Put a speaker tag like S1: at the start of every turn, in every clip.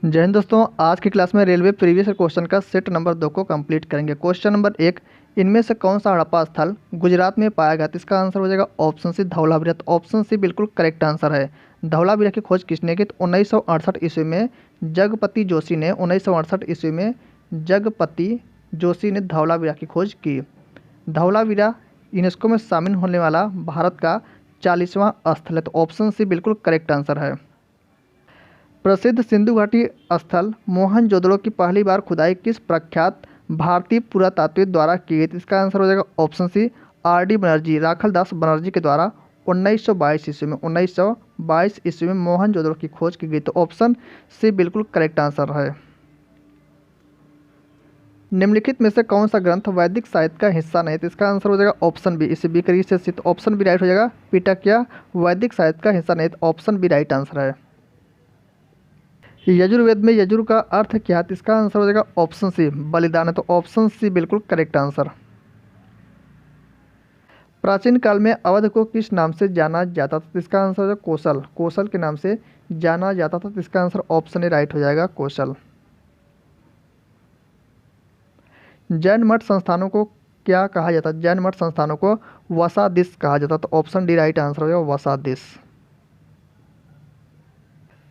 S1: जय हिंद दोस्तों, आज की क्लास में रेलवे प्रीवियस क्वेश्चन का सेट नंबर 2 को कंप्लीट करेंगे। क्वेश्चन नंबर 1, इनमें से कौन सा हड़प्पा स्थल गुजरात में पाया गया? तो इसका आंसर हो जाएगा ऑप्शन सी धौलावीरा। तो ऑप्शन सी बिल्कुल करेक्ट आंसर है। धौलावीरा की खोज किसने की? तो 1968 ईस्वी में जगपति जोशी ने 1968 ईस्वी में जगपति जोशी ने धौलावीरा की खोज की। धौलावीरा यूनेस्को में शामिल होने वाला भारत का 40वां स्थल है। तो ऑप्शन सी बिल्कुल करेक्ट आंसर है। प्रसिद्ध सिंधु घाटी स्थल मोहनजोदड़ो की पहली बार खुदाई किस प्रख्यात भारतीय पुरातात्विक द्वारा की गई? इसका आंसर हो जाएगा ऑप्शन सी आर.डी. बनर्जी, राखल दास बनर्जी के द्वारा 1922 ईस्वी में मोहनजोदड़ो की खोज की गई। तो ऑप्शन सी बिल्कुल करेक्ट आंसर है। निम्नलिखित में से कौन सा ग्रंथ वैदिक साहित्य का हिस्सा नहीं? तो इसका आंसर हो जाएगा ऑप्शन बी, इसे बी करिए से। तो ऑप्शन बी राइट हो जाएगा। पिटकिया वैदिक साहित्य का हिस्सा नहीं, तो ऑप्शन बी राइट आंसर है। यजुर्वेद में यजुर का अर्थ क्या है? तो इसका आंसर हो जाएगा ऑप्शन सी बलिदान है। तो ऑप्शन सी बिल्कुल करेक्ट आंसर। प्राचीन काल में अवध को किस नाम से जाना जाता था? तो इसका आंसर हो जाएगा कौशल। कौशल के नाम से जाना जाता था। तो इसका आंसर ऑप्शन ए राइट हो जाएगा, कौशल। जैन मठ संस्थानों को क्या कहा जाता है? जैन मठ संस्थानों को वसादिश कहा जाता। तो ऑप्शन डी राइट आंसर हो जाएगा, वसादिश।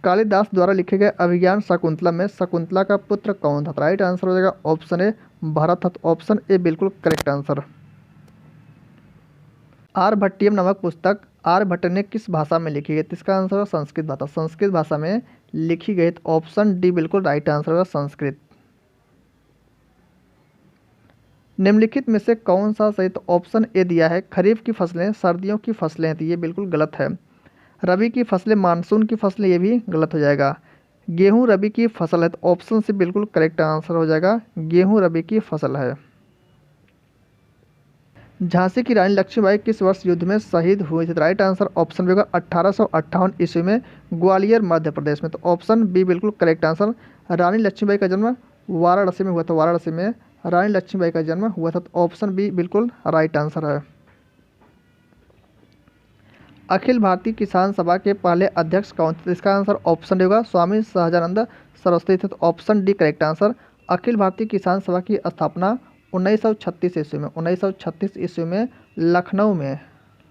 S1: कालिदास द्वारा लिखे गए अभिज्ञान शकुंतला में शकुंतला का पुत्र कौन था? राइट आंसर हो जाएगा ऑप्शन ए भरत था। तो ऑप्शन ए बिल्कुल करेक्ट आंसर। आर्यभट्टियम नामक पुस्तक आर्यभट्ट ने किस भाषा में लिखी गई? इसका आंसर है संस्कृत भाषा। संस्कृत भाषा में लिखी गई। तो ऑप्शन डी बिल्कुल राइट आंसर होगा, संस्कृत। निम्नलिखित में से कौन सा सही? तो ऑप्शन ए दिया है खरीफ की फसलें सर्दियों की फसलें हैं। तो ये बिल्कुल गलत है। रबी की फसलें मानसून की फसलें, ये भी गलत हो जाएगा। गेहूं रबी की फसल है। तो ऑप्शन से बिल्कुल करेक्ट आंसर हो जाएगा, गेहूं रबी की फसल है। झांसी की रानी लक्ष्मीबाई किस वर्ष युद्ध में शहीद हुई थी? तो राइट आंसर ऑप्शन बी होगा 1858 ईस्वी में ग्वालियर मध्य प्रदेश में। तो ऑप्शन बी बिल्कुल करेक्ट आंसर। रानी लक्ष्मीबाई का जन्म वाराणसी में हुआ था। वाराणसी में रानी लक्ष्मीबाई का जन्म हुआ था। तो ऑप्शन बी बिल्कुल राइट आंसर है। अखिल भारतीय किसान सभा के पहले अध्यक्ष कौन थे? इसका आंसर ऑप्शन डी होगा, स्वामी सहजानंद सरस्वती थे। तो option D correct answer. Akhil Bharatiya किसान सभा की स्थापना 1936 ईस्वी में 1936 ईस्वी में लखनऊ में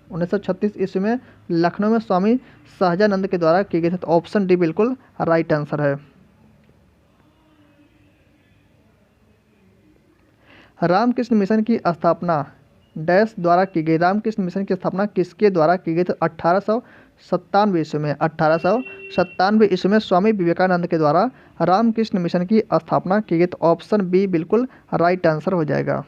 S1: 1936 ईस्वी में लखनऊ में स्वामी सहजानंद के द्वारा की गई थी। तो ऑप्शन डी बिल्कुल राइट आंसर है। रामकृष्ण मिशन की स्थापना डैश द्वारा की गई? रामकृष्ण मिशन की स्थापना किसके द्वारा की गई? तो 1897 ईस्वी में 1897 ईस्वी में स्वामी विवेकानंद के द्वारा रामकृष्ण मिशन की स्थापना की गई। तो ऑप्शन बी बिल्कुल राइट आंसर हो जाएगा।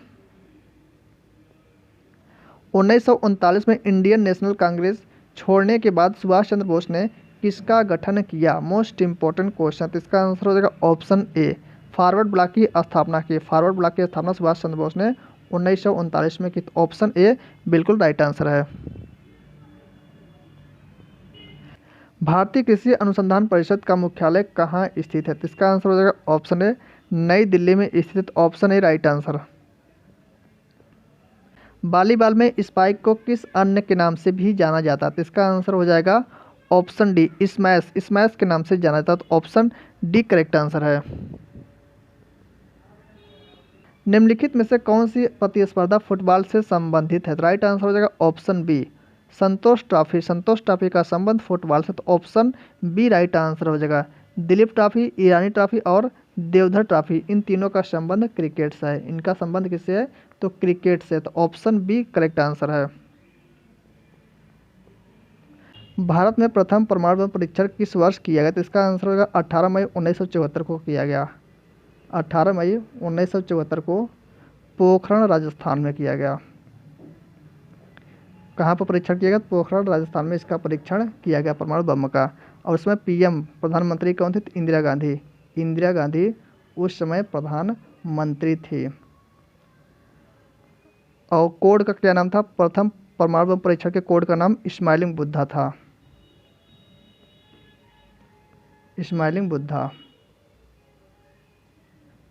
S1: 1939 में इंडियन नेशनल कांग्रेस छोड़ने के बाद सुभाष चंद्र बोस ने किसका गठन किया? Most important question. तो इसका आंसर हो जाएगा ऑप्शन ए फॉरवर्ड ब्लॉक की स्थापना की। फॉरवर्ड ब्लॉक की स्थापना सुभाष चंद्र बोस ने 1939 में की। तो ऑप्शन ए बिल्कुल राइट आंसर है। भारतीय कृषि अनुसंधान परिषद का मुख्यालय कहाँ स्थित है? तो इसका आंसर हो जाएगा ऑप्शन ए नई दिल्ली में स्थित। Option A right answer. Volleyball में स्पाइक को किस अन्य के नाम से भी जाना जाता है? तो इसका आंसर हो जाएगा ऑप्शन डी स्मैश। स्मैश के नाम से जाना जाता है। तो ऑप्शन डी करेक्ट आंसर है। निम्नलिखित में से कौन सी प्रतिस्पर्धा फुटबॉल से संबंधित है? राइट आंसर हो जाएगा ऑप्शन बी संतोष ट्रॉफी। संतोष ट्रॉफी का संबंध फुटबॉल से। तो ऑप्शन बी राइट आंसर हो जाएगा। दिलीप ट्रॉफी, ईरानी ट्रॉफी और देवधर ट्रॉफी, इन तीनों का संबंध क्रिकेट से है। इनका संबंध किससे है? तो क्रिकेट से। तो ऑप्शन बी करेक्ट आंसर है। भारत में प्रथम परमाणु बम परीक्षण किस वर्ष किया गया? तो इसका आंसर होगा 18 मई 1974 को किया गया। 18 मई 1974 को पोखरण राजस्थान में किया गया। कहाँ पर परीक्षण किया गया? पोखरण राजस्थान में इसका परीक्षण किया गया परमाणु बम का। और उसमें पीएम प्रधानमंत्री कौन थे? तो इंदिरा गांधी। इंदिरा गांधी उस समय प्रधानमंत्री थी। और कोड का क्या नाम था? प्रथम परमाणु बम परीक्षण के कोड का नाम स्माइलिंग बुद्धा था। स्माइलिंग बुद्धा।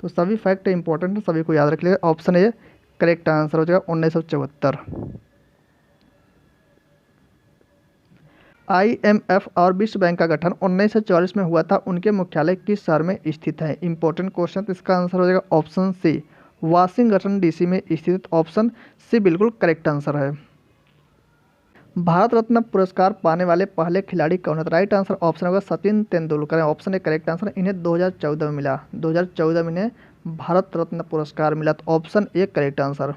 S1: तो सभी फैक्ट इंपॉर्टेंट है, सभी को याद रख लिया। ऑप्शन ए करेक्ट आंसर हो जाएगा 1974। IMF और विश्व बैंक का गठन 1944 में हुआ था, उनके मुख्यालय किस शहर में स्थित है? Important question. तो इसका आंसर हो जाएगा ऑप्शन सी, वाशिंगटन DC में स्थित। ऑप्शन सी बिल्कुल करेक्ट आंसर है। भारत रत्न पुरस्कार पाने वाले पहले खिलाड़ी कौन है? राइट आंसर ऑप्शन होगा सचिन तेंदुलकर है। Option A correct answer. इन्हें 2014 में मिला, 2014 में इन्हें भारत रत्न पुरस्कार मिला। तो ऑप्शन ए करेक्ट आंसर।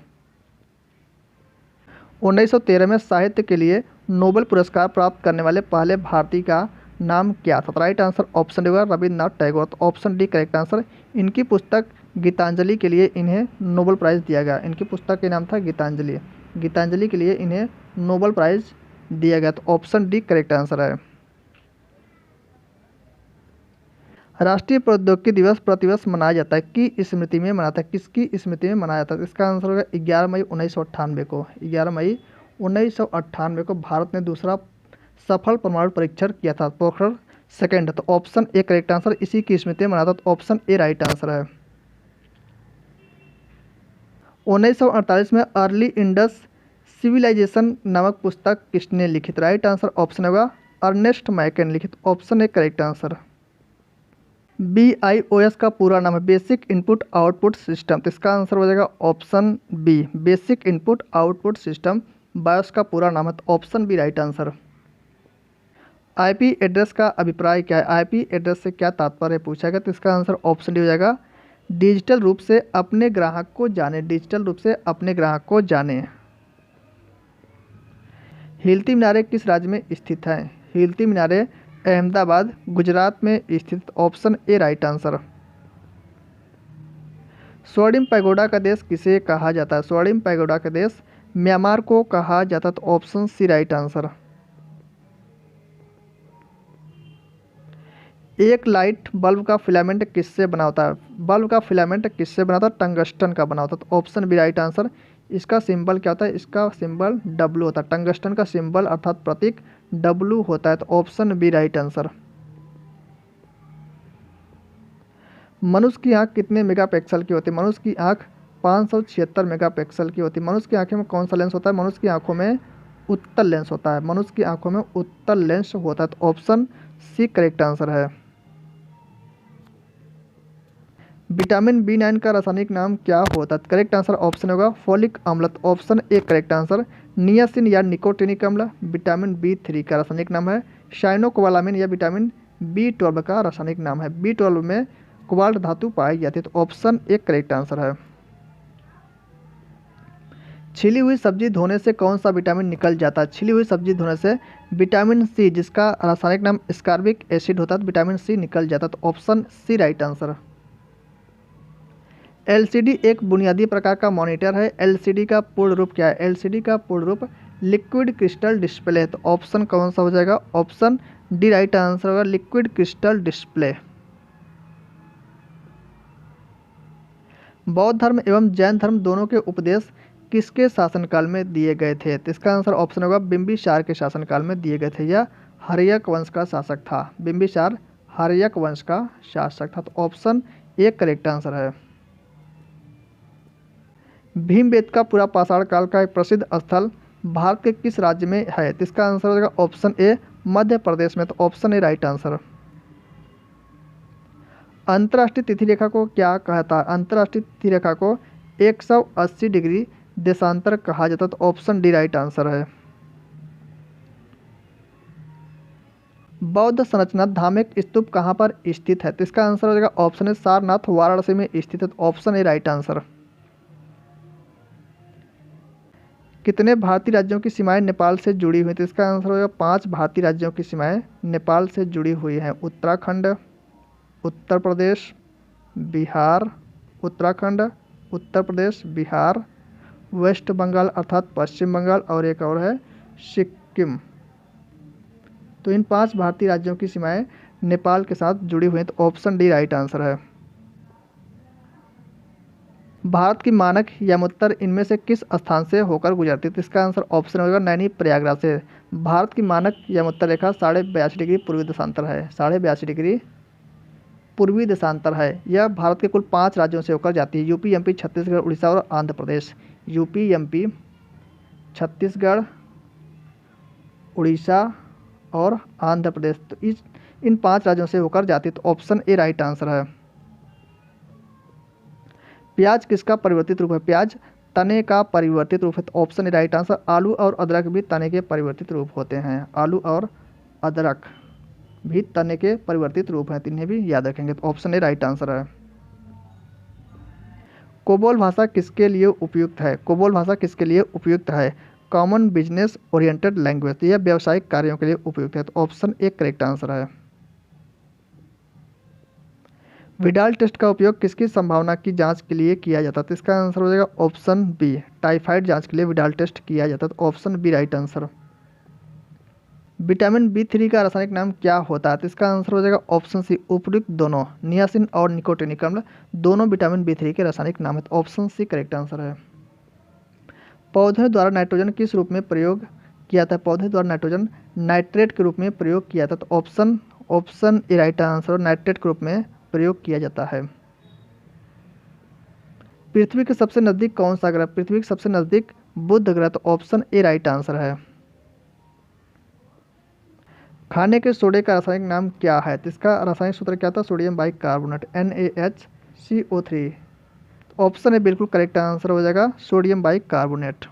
S1: 1913 में साहित्य के लिए नोबेल पुरस्कार प्राप्त करने वाले पहले भारतीय का नाम क्या था? राइट आंसर ऑप्शन डी होगा रविन्द्रनाथ टैगोर। तो ऑप्शन डी करेक्ट आंसर। इनकी पुस्तक गीतांजलि के लिए इन्हें नोबेल प्राइज़ दिया गया। इनकी पुस्तक का नाम था गीतांजलि। गीतांजलि के लिए इन्हें नोबेल प्राइज़ दिया गया। तो ऑप्शन डी करेक्ट आंसर है। राष्ट्रीय प्रौद्योगिकी दिवस प्रतिवर्ष मनाया जाता है की स्मृति में मनाता है? किसकी स्मृति में मनाया जाता है? इसका आंसर होगा 11 मई 1998 को। 11 मई 1998 को भारत ने दूसरा सफल परमाणु परीक्षण किया था, पोखरण सेकेंड। तो ऑप्शन ए करेक्ट आंसर। इसी की स्मृति में मनाता। तो ऑप्शन ए राइट आंसर है। 1948 में अर्ली इंडस सिविलाइजेशन नामक पुस्तक किसने लिखित? राइट आंसर ऑप्शन होगा अर्नेस्ट मैके ने लिखित। Option A correct answer. BIOS का पूरा नाम है बेसिक इनपुट आउटपुट सिस्टम। तो इसका आंसर हो जाएगा option B, basic input output system BIOS का पूरा नाम है। तो option B right answer. IP address का अभिप्राय क्या है? IP एड्रेस से क्या तात्पर्य पूछा गया? तो इसका आंसर ऑप्शन डी हो जाएगा डिजिटल रूप से अपने ग्राहक को जाने। डिजिटल रूप से अपने ग्राहक को जाने। हिलती मीनारें किस राज्य में स्थित हैं? हिलती मीनारें अहमदाबाद गुजरात में स्थित। Option A right answer. स्वर्णिम पैगोडा का देश किसे कहा जाता है? स्वर्णिम पैगोडा का देश म्यांमार को कहा जाता है। तो ऑप्शन सी राइट आंसर। एक लाइट बल्ब का फिलामेंट किससे बना होता है? बल्ब का फिलामेंट किससे बना होता है? टंगस्टन का बना होता है। तो ऑप्शन बी राइट आंसर। इसका सिंबल क्या होता है? इसका सिंबल W होता है। टंगस्टन का सिंबल अर्थात प्रतीक W होता है। तो ऑप्शन बी राइट आंसर। मनुष्य की आंख कितने मेगापिक्सल की होती है? मनुष्य की आंख 576 मेगापिक्सल की होती है। मनुष्य की आंखों में कौन सा लेंस होता है? मनुष्य की आंखों में उत्तल लेंस होता है। मनुष्य की आंखों में उत्तल लेंस होता है। तो ऑप्शन सी करेक्ट आंसर है। विटामिन B9 का रासायनिक नाम क्या होता है? करेक्ट आंसर ऑप्शन होगा फोलिक अम्ल। Option A correct answer. Niacin या निकोटिनिक अम्ल विटामिन B3 का रासायनिक नाम है। साइनोकोबालामिन या विटामिन B12 का रासायनिक नाम है। B12 में कोबाल्ट धातु पाई जाती है। तो ऑप्शन ए करेक्ट आंसर है। छिली हुई सब्जी धोने से कौन सा विटामिन निकल जाता है? छिली हुई सब्जी धोने से विटामिन सी, जिसका रासायनिक नाम स्कार्बिक एसिड होता है, तो विटामिन सी निकल जाता है। तो option C right answer. LCD एक बुनियादी प्रकार का मॉनिटर है। LCD का पूर्ण रूप क्या है? LCD का पूर्ण रूप लिक्विड क्रिस्टल डिस्प्ले है। तो ऑप्शन कौन सा हो जाएगा? ऑप्शन डी राइट आंसर होगा लिक्विड क्रिस्टल डिस्प्ले। बौद्ध धर्म एवं जैन धर्म दोनों के उपदेश किसके शासनकाल में दिए गए थे? तो इसका आंसर ऑप्शन होगा बिंबिसार के शासनकाल में दिए गए थे। यह हर्यक वंश का शासक था। बिंबिसार हर्यक वंश का शासक था। तो ऑप्शन ए करेक्ट आंसर है। भीमबेटका का पूरा पाषाण काल का एक प्रसिद्ध स्थल भारत के किस राज्य में है? तो इसका आंसर हो जाएगा ऑप्शन ए मध्य प्रदेश में। तो ऑप्शन ए राइट आंसर। अंतर्राष्ट्रीय तिथि रेखा को क्या कहता है? अंतर्राष्ट्रीय तिथि रेखा को 180 डिग्री देशांतर कहा जाता है। तो ऑप्शन डी राइट आंसर है। बौद्ध संरचना धार्मिक स्तूप कहाँ पर स्थित है? तो इसका आंसर हो जाएगा ऑप्शन ए सारनाथ वाराणसी में स्थित है। तो ऑप्शन ए राइट आंसर। कितने भारतीय राज्यों की सीमाएं नेपाल से जुड़ी हुई? तो इसका आंसर होगा 5 भारतीय राज्यों की सीमाएं नेपाल से जुड़ी हुई हैं। उत्तराखंड, उत्तर प्रदेश, बिहार, उत्तराखंड, उत्तर प्रदेश, बिहार, वेस्ट बंगाल अर्थात पश्चिम बंगाल और एक और है सिक्किम। तो इन 5 भारतीय राज्यों की सीमाएं नेपाल के साथ जुड़ी हुई हैं। तो ऑप्शन डी राइट आंसर है। भारत की मानक यमुत्तर इनमें से किस स्थान से होकर गुजरती है? तो इसका आंसर ऑप्शन होगा नैनी प्रयागराज से। भारत की मानक यमुत्तर रेखा 82.5 डिग्री पूर्वी देशांतर है। 82.5 डिग्री पूर्वी देशांतर है। यह भारत के कुल 5 राज्यों से होकर जाती है। यूपी, एमपी, छत्तीसगढ़, उड़ीसा और आंध्र प्रदेश। यूपी, एमपी, छत्तीसगढ़, उड़ीसा और आंध्र प्रदेश। तो इन 5 राज्यों से होकर जाती है, तो ऑप्शन ए राइट आंसर है। प्याज किसका परिवर्तित रूप है? प्याज तने का परिवर्तित रूप है, तो ऑप्शन ए राइट आंसर। आलू और अदरक भी तने के परिवर्तित रूप होते हैं। आलू और अदरक भी तने के परिवर्तित रूप हैं, तो इन्हें भी याद रखेंगे, तो ऑप्शन ए राइट आंसर है। कोबोल भाषा किसके लिए उपयुक्त है? कोबोल भाषा किसके लिए उपयुक्त है? कॉमन बिजनेस ओरिएंटेड लैंग्वेज, तो यह व्यावसायिक कार्यों के लिए उपयुक्त है, तो ऑप्शन ए करेक्ट आंसर है। विडाल टेस्ट का उपयोग किसकी संभावना की जांच के लिए किया जाता है? तो इसका आंसर हो जाएगा ऑप्शन बी, टाइफाइड जांच के लिए विडाल टेस्ट किया जाता है, तो option B right answer. Vitamin B3 का रासायनिक नाम क्या होता है? तो इसका आंसर हो जाएगा ऑप्शन सी, उपयुक्त दोनों। नियासिन और निकोटिनिक अम्ल दोनों विटामिन B3 के रासायनिक नाम है, तो ऑप्शन सी करेक्ट आंसर है। पौधे द्वारा नाइट्रोजन किस रूप में प्रयोग किया था? पौधे द्वारा नाइट्रोजन नाइट्रेट के रूप में प्रयोग किया था, तो option A right answer, nitrate के रूप में प्रयोग किया जाता है। पृथ्वी के सबसे नजदीक कौन सा ग्रह? पृथ्वी के सबसे नजदीक बुध ग्रह, तो ऑप्शन ए राइट आंसर है। खाने के सोडे का रासायनिक नाम क्या है? तो इसका रासायनिक सूत्र क्या था? Sodium bicarbonate, NaHCO3। Option A बिल्कुल करेक्ट आंसर हो जाएगा, सोडियम बाइकार्बोनेट।